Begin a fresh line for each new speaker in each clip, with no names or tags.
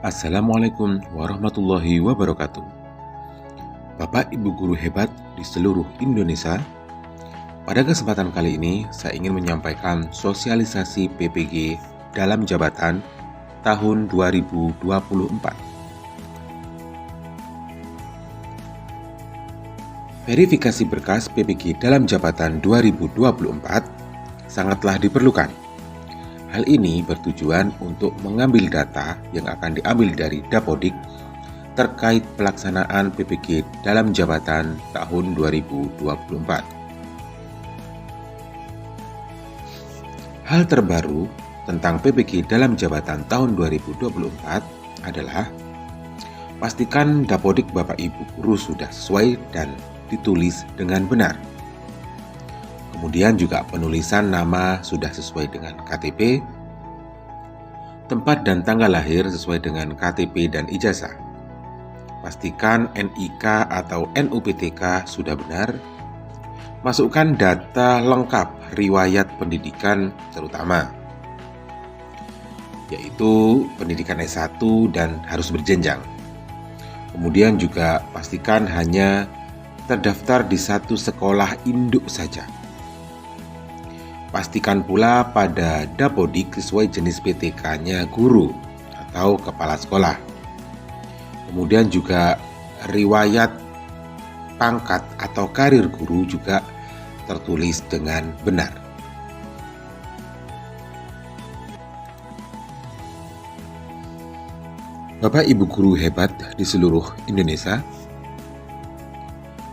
Assalamualaikum warahmatullahi wabarakatuh. Bapak Ibu guru hebat di seluruh Indonesia, pada kesempatan kali ini saya ingin menyampaikan sosialisasi PPG dalam jabatan tahun 2024. Verifikasi berkas PPG dalam jabatan 2024 sangatlah diperlukan. Hal ini bertujuan untuk mengambil data yang akan diambil dari Dapodik terkait pelaksanaan PPG dalam jabatan tahun 2024. Hal terbaru tentang PPG dalam jabatan tahun 2024 adalah pastikan Dapodik Bapak Ibu guru sudah sesuai dan ditulis dengan benar. Kemudian juga penulisan nama sudah sesuai dengan KTP, tempat dan tanggal lahir sesuai dengan KTP dan ijazah. Pastikan NIK atau NUPTK sudah benar. Masukkan data lengkap riwayat pendidikan terutama, yaitu pendidikan S1 dan harus berjenjang. Kemudian juga pastikan hanya terdaftar di satu sekolah induk saja. Pastikan pula pada Dapodik sesuai jenis PTK-nya guru atau kepala sekolah. Kemudian juga riwayat pangkat atau karir guru juga tertulis dengan benar. Bapak Ibu guru hebat di seluruh Indonesia,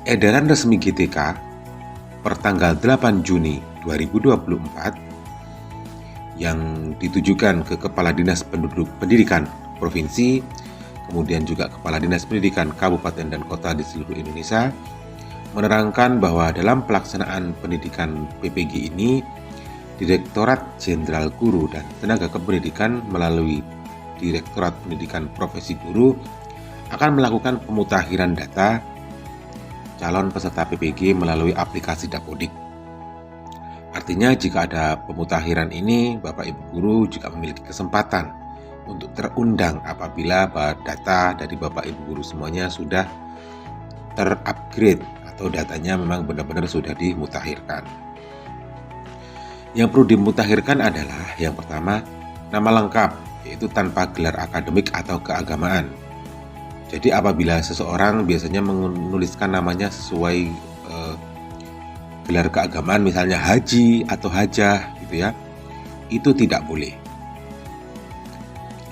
edaran resmi GTK pertanggal 8 Juni 2024 yang ditujukan ke Kepala Dinas Penduduk Pendidikan Provinsi, kemudian juga Kepala Dinas Pendidikan Kabupaten dan Kota di seluruh Indonesia, menerangkan bahwa dalam pelaksanaan pendidikan PPG ini, Direktorat Jenderal Guru dan Tenaga Kependidikan melalui Direktorat Pendidikan Profesi Guru akan melakukan pemutakhiran data calon peserta PPG melalui aplikasi Dapodik. Artinya jika ada pemutakhiran ini, Bapak Ibu guru juga memiliki kesempatan untuk terundang apabila data dari Bapak Ibu guru semuanya sudah terupgrade atau datanya memang benar-benar sudah dimutakhirkan. Yang perlu dimutakhirkan adalah yang pertama, nama lengkap, yaitu tanpa gelar akademik atau keagamaan. Jadi apabila seseorang biasanya menuliskan namanya sesuai gelar keagamaan, misalnya haji atau hajah gitu ya, itu tidak boleh.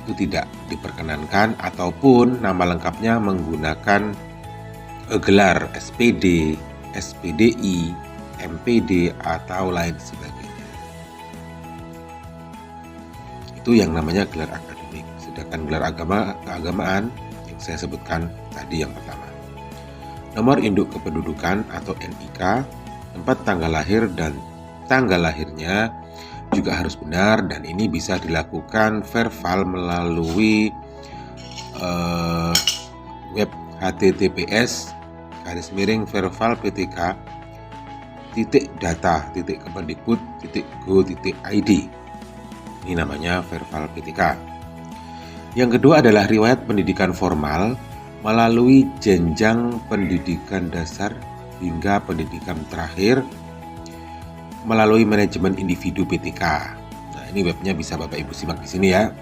Itu tidak diperkenankan, ataupun nama lengkapnya menggunakan gelar SPD, SPDI, MPD atau lain sebagainya. Itu yang namanya gelar akademik. Sedangkan gelar keagamaan yang saya sebutkan tadi yang pertama. Nomor induk kependudukan atau NIK, tempat tanggal lahir dan tanggal lahirnya juga harus benar, dan ini bisa dilakukan verval melalui web https://verval.ptk.data.kemendikbud.go.id. Ini namanya verval PTK. Yang kedua adalah riwayat pendidikan formal melalui jenjang pendidikan dasar hingga pendidikan terakhir melalui manajemen individu PTK. Nah, ini webnya bisa Bapak Ibu simak di sini ya.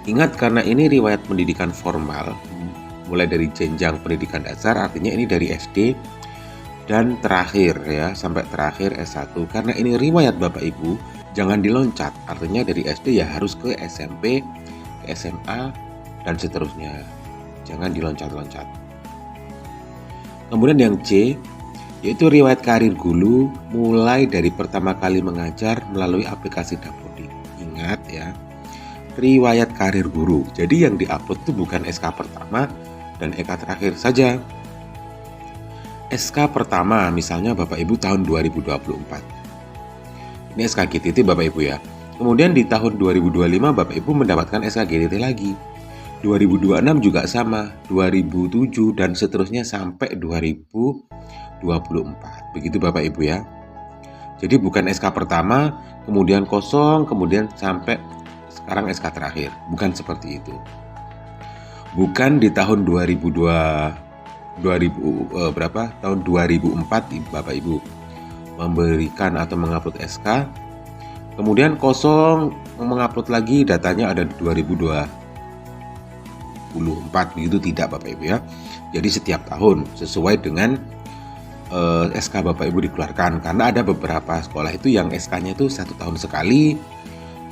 Ingat, karena ini riwayat pendidikan formal mulai dari jenjang pendidikan dasar, artinya ini dari SD dan terakhir ya, sampai terakhir S1. Karena ini riwayat Bapak Ibu, jangan diloncat. Artinya dari SD ya harus ke SMP, ke SMA dan seterusnya. Jangan diloncat-loncat. Kemudian yang C, yaitu riwayat karir guru mulai dari pertama kali mengajar melalui aplikasi Dapodik. Ingat ya, riwayat karir guru. Jadi yang diupload itu bukan SK pertama dan SK terakhir saja. SK pertama misalnya Bapak Ibu tahun 2024. Ini SK GTT Bapak Ibu ya. Kemudian di tahun 2025 Bapak Ibu mendapatkan SK GTT lagi. 2026 juga sama, 2007 dan seterusnya sampai 2024. Begitu Bapak Ibu ya. Jadi bukan SK pertama, kemudian kosong, kemudian sampai sekarang SK terakhir. Bukan seperti itu. Bukan di tahun 2004 Bapak Ibu memberikan atau mengupload SK, kemudian kosong mengupload lagi datanya ada di 2024, begitu tidak Bapak Ibu ya. Jadi setiap tahun sesuai dengan SK Bapak Ibu dikeluarkan, karena ada beberapa sekolah itu yang SK-nya itu 1 tahun sekali,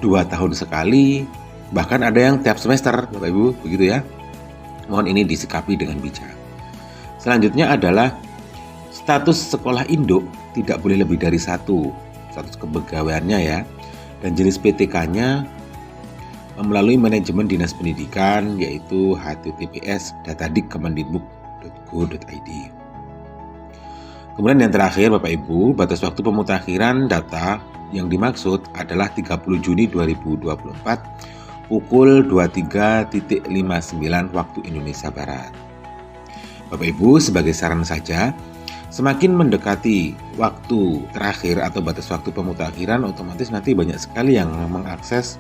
2 tahun sekali, bahkan ada yang tiap semester Bapak Ibu, begitu ya. Mohon ini disikapi dengan bijak. Selanjutnya adalah status sekolah induk tidak boleh lebih dari 1, status kepegawaiannya ya, dan jenis PTK-nya melalui manajemen dinas pendidikan, yaitu https://datadik.kemendikbud.go.id. Kemudian yang terakhir Bapak Ibu, batas waktu pemutakhiran data yang dimaksud adalah 30 Juni 2024 pukul 23.59 waktu Indonesia Barat. Bapak Ibu, sebagai saran saja, semakin mendekati waktu terakhir atau batas waktu pemutakhiran, otomatis nanti banyak sekali yang mengakses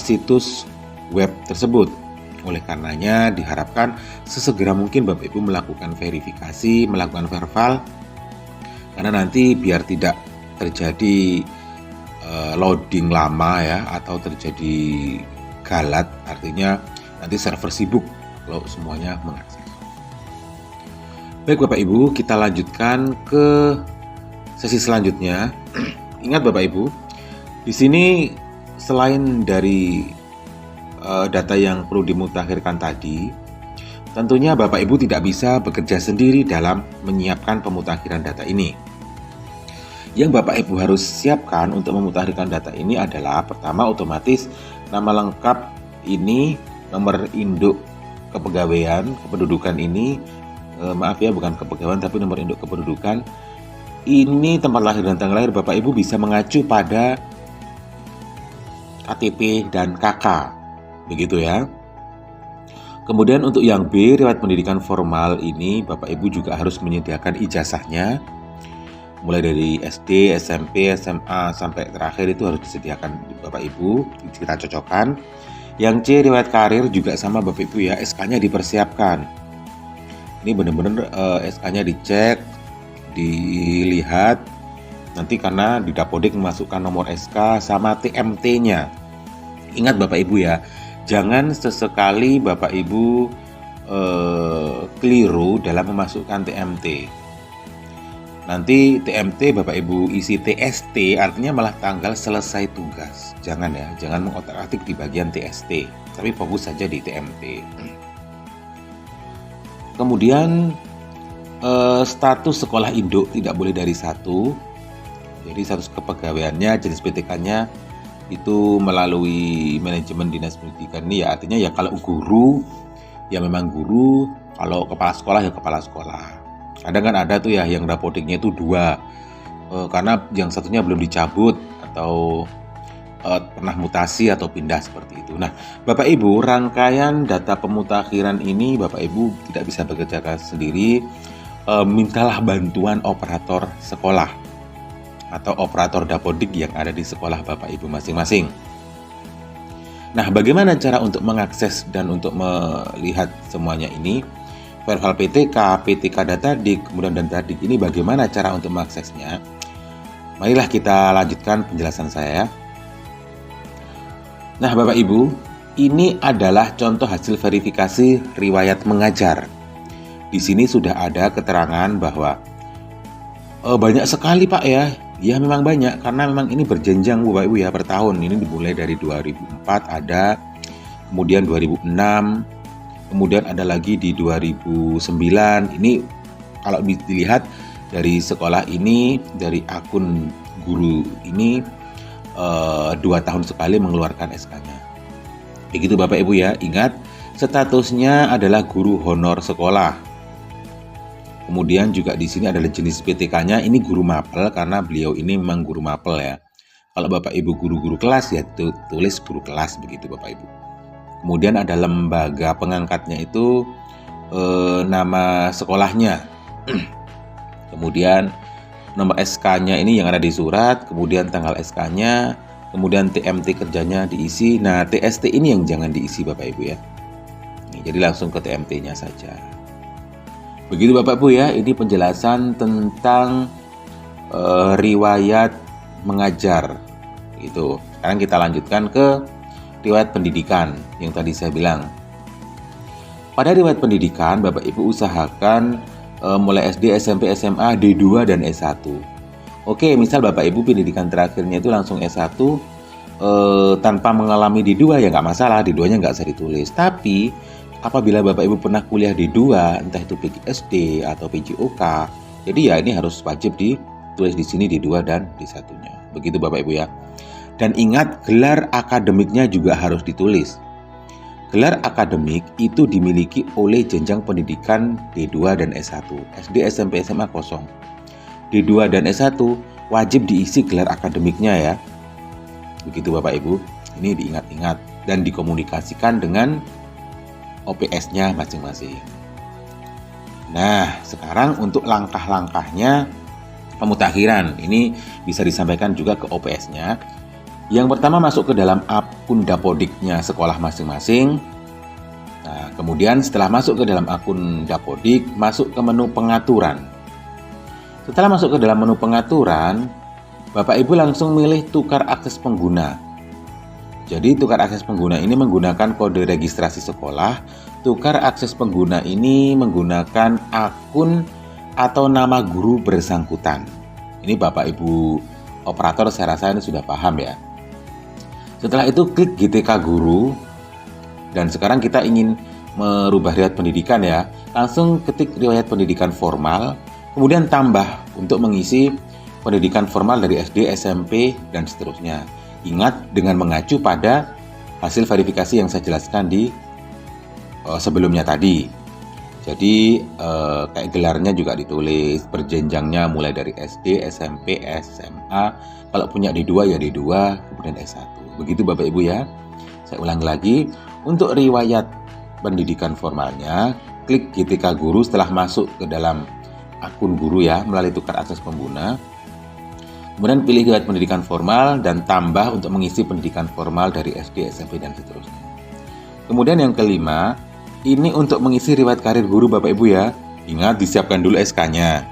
situs web tersebut. Oleh karenanya diharapkan sesegera mungkin Bapak Ibu melakukan verifikasi, melakukan verval, karena nanti biar tidak terjadi loading lama ya, atau terjadi galat, artinya nanti server sibuk kalau semuanya mengakses. Baik Bapak Ibu, kita lanjutkan ke sesi selanjutnya. Ingat Bapak Ibu, di sini selain dari data yang perlu dimutakhirkan tadi, tentunya Bapak Ibu tidak bisa bekerja sendiri dalam menyiapkan pemutakhiran data ini. Yang Bapak Ibu harus siapkan untuk memutakhirkan data ini adalah, pertama, otomatis nama lengkap ini, nomor induk kepegawaian, kependudukan ini, maaf ya, bukan kepegawaian tapi nomor induk kependudukan. Ini tempat lahir dan tanggal lahir Bapak Ibu bisa mengacu pada KTP dan KK. Begitu ya. Kemudian untuk yang B, riwayat pendidikan formal ini Bapak Ibu juga harus menyediakan ijazahnya. Mulai dari SD, SMP, SMA sampai terakhir itu harus disediakan Bapak Ibu, kita cocokkan. Yang C, riwayat karir juga sama Bapak Ibu ya, SK-nya dipersiapkan. Ini benar-benar SK-nya dicek, dilihat. Nanti karena di Dapodik memasukkan nomor SK sama TMT-nya. Ingat Bapak Ibu ya, jangan sesekali Bapak Ibu keliru dalam memasukkan TMT. Nanti TMT Bapak Ibu isi TST, artinya malah tanggal selesai tugas. Jangan ya, jangan mengotak-atik di bagian TST, tapi fokus saja di TMT. Kemudian status sekolah induk tidak boleh dari 1. Jadi status kepegawaiannya, jenis PTK-nya itu melalui manajemen dinas pendidikan ini ya, artinya ya kalau guru ya memang guru, kalau kepala sekolah ya kepala sekolah. Kadang kan ada tuh ya yang Dapodiknya itu 2, karena yang satunya belum dicabut atau pernah mutasi atau pindah seperti itu. Nah Bapak Ibu, rangkaian data pemutakhiran ini Bapak Ibu tidak bisa bekerja sendiri, mintalah bantuan operator sekolah atau operator Dapodik yang ada di sekolah Bapak Ibu masing-masing. Nah, bagaimana cara untuk mengakses dan untuk melihat semuanya ini? Verval PTK, PTK Datadik, kemudian Datadik ini bagaimana cara untuk mengaksesnya? Marilah kita lanjutkan penjelasan saya. Nah, Bapak Ibu, ini adalah contoh hasil verifikasi riwayat mengajar. Di sini sudah ada keterangan bahwa banyak sekali Pak ya. Ya memang banyak, karena memang ini berjenjang Bapak Ibu ya per tahun. Ini dimulai dari 2004 ada, kemudian 2006, kemudian ada lagi di 2009. Ini kalau dilihat dari sekolah ini, dari akun guru ini 2 tahun sekali mengeluarkan SK-nya. Begitu Bapak Ibu ya, ingat statusnya adalah guru honor sekolah. Kemudian juga di sini adalah jenis PTK-nya, ini guru mapel karena beliau ini memang guru mapel ya. Kalau Bapak Ibu guru-guru kelas ya tulis guru kelas begitu Bapak Ibu. Kemudian ada lembaga pengangkatnya itu nama sekolahnya. Kemudian nomor SK-nya ini yang ada di surat, kemudian tanggal SK-nya, kemudian TMT kerjanya diisi. Nah, TST ini yang jangan diisi Bapak Ibu ya. Jadi langsung ke TMT-nya saja. Begitu Bapak Ibu ya, ini penjelasan tentang riwayat mengajar. Gitu. Sekarang kita lanjutkan ke riwayat pendidikan yang tadi saya bilang. Pada riwayat pendidikan, Bapak Ibu usahakan mulai SD, SMP, SMA, D2, dan S1. Oke, misal Bapak Ibu pendidikan terakhirnya itu langsung S1 tanpa mengalami D2 ya nggak masalah, D2-nya nggak usah ditulis. Tapi apabila Bapak Ibu pernah kuliah D2, entah itu PGSD atau PJOK, jadi ya ini harus wajib ditulis di sini D2 dan D1-nya. Begitu Bapak Ibu ya. Dan ingat, gelar akademiknya juga harus ditulis. Gelar akademik itu dimiliki oleh jenjang pendidikan D2 dan S1. SD, SMP, SMA kosong. D2 dan S1 wajib diisi gelar akademiknya ya. Begitu Bapak Ibu. Ini diingat-ingat dan dikomunikasikan dengan OPS-nya masing-masing. Nah, sekarang untuk langkah-langkahnya pemutakhiran. Ini bisa disampaikan juga ke OPS-nya. Yang pertama, masuk ke dalam akun Dapodiknya sekolah masing-masing. Nah, kemudian setelah masuk ke dalam akun Dapodik, masuk ke menu pengaturan. Setelah masuk ke dalam menu pengaturan, Bapak Ibu langsung milih tukar akses pengguna. Jadi tukar akses pengguna ini menggunakan kode registrasi sekolah. Tukar akses pengguna ini menggunakan akun atau nama guru bersangkutan. Ini Bapak Ibu operator saya rasa ini sudah paham ya. Setelah itu klik GTK Guru. Dan sekarang kita ingin merubah riwayat pendidikan ya. Langsung ketik riwayat pendidikan formal. Kemudian tambah untuk mengisi pendidikan formal dari SD, SMP, dan seterusnya. Ingat dengan mengacu pada hasil verifikasi yang saya jelaskan di sebelumnya tadi. Jadi kayak gelarnya juga ditulis, berjenjangnya mulai dari SD, SMP, SMA. Kalau punya D2 ya D2, kemudian S1. Begitu Bapak Ibu ya. Saya ulangi lagi, untuk riwayat pendidikan formalnya, klik GTK Guru setelah masuk ke dalam akun guru ya, melalui tukar akses pengguna. Kemudian pilih riwayat pendidikan formal dan tambah untuk mengisi pendidikan formal dari SD, SMP, dan seterusnya. Kemudian yang kelima, ini untuk mengisi riwayat karir guru Bapak Ibu ya. Ingat, disiapkan dulu SK-nya.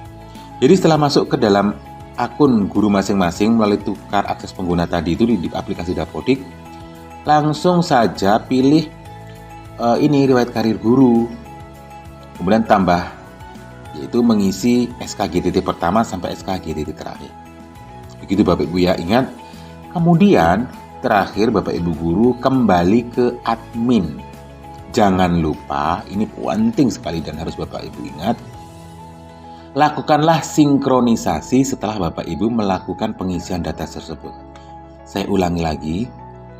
Jadi setelah masuk ke dalam akun guru masing-masing melalui tukar akses pengguna tadi itu di aplikasi Dapodik, langsung saja pilih ini riwayat karir guru. Kemudian tambah, yaitu mengisi SK GTT pertama sampai SK GTT terakhir. Begitu Bapak Ibu ya, ingat. Kemudian terakhir Bapak Ibu guru kembali ke admin. Jangan lupa, ini penting sekali dan harus Bapak Ibu ingat. Lakukanlah sinkronisasi setelah Bapak Ibu melakukan pengisian data tersebut. Saya ulangi lagi,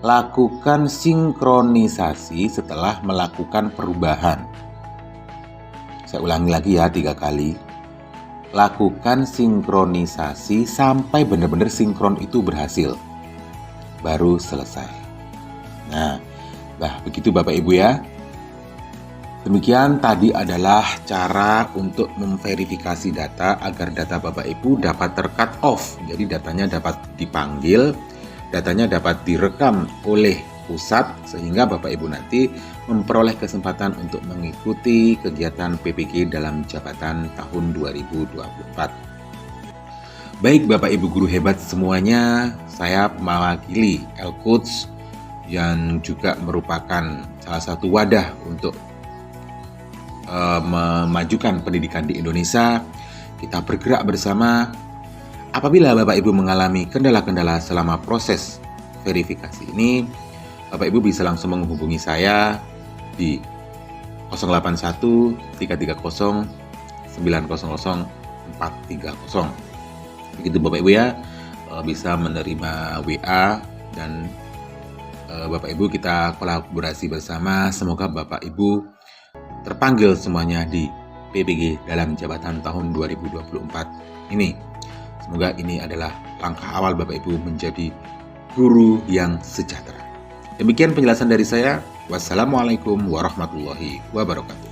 lakukan sinkronisasi setelah melakukan perubahan. Saya ulangi lagi ya 3 kali. Lakukan sinkronisasi sampai benar-benar sinkron itu berhasil. Baru selesai. Nah, begitu Bapak Ibu ya. Demikian tadi adalah cara untuk memverifikasi data agar data Bapak Ibu dapat ter-cut off. Jadi datanya dapat dipanggil, datanya dapat direkam oleh pusat sehingga Bapak Ibu nanti memperoleh kesempatan untuk mengikuti kegiatan PPG dalam jabatan tahun 2024. Baik Bapak Ibu guru hebat semuanya, saya mewakili L-Coach yang juga merupakan salah satu wadah untuk memajukan pendidikan di Indonesia. Kita bergerak bersama. Apabila Bapak Ibu mengalami kendala-kendala selama proses verifikasi ini, Bapak Ibu bisa langsung menghubungi saya di 081 330 900 430. Begitu Bapak Ibu ya, bisa menerima WA dan Bapak Ibu kita kolaborasi bersama. Semoga Bapak Ibu terpanggil semuanya di PPG dalam jabatan tahun 2024 ini. Semoga ini adalah langkah awal Bapak Ibu menjadi guru yang sejahtera. Demikian penjelasan dari saya. Wassalamualaikum warahmatullahi wabarakatuh.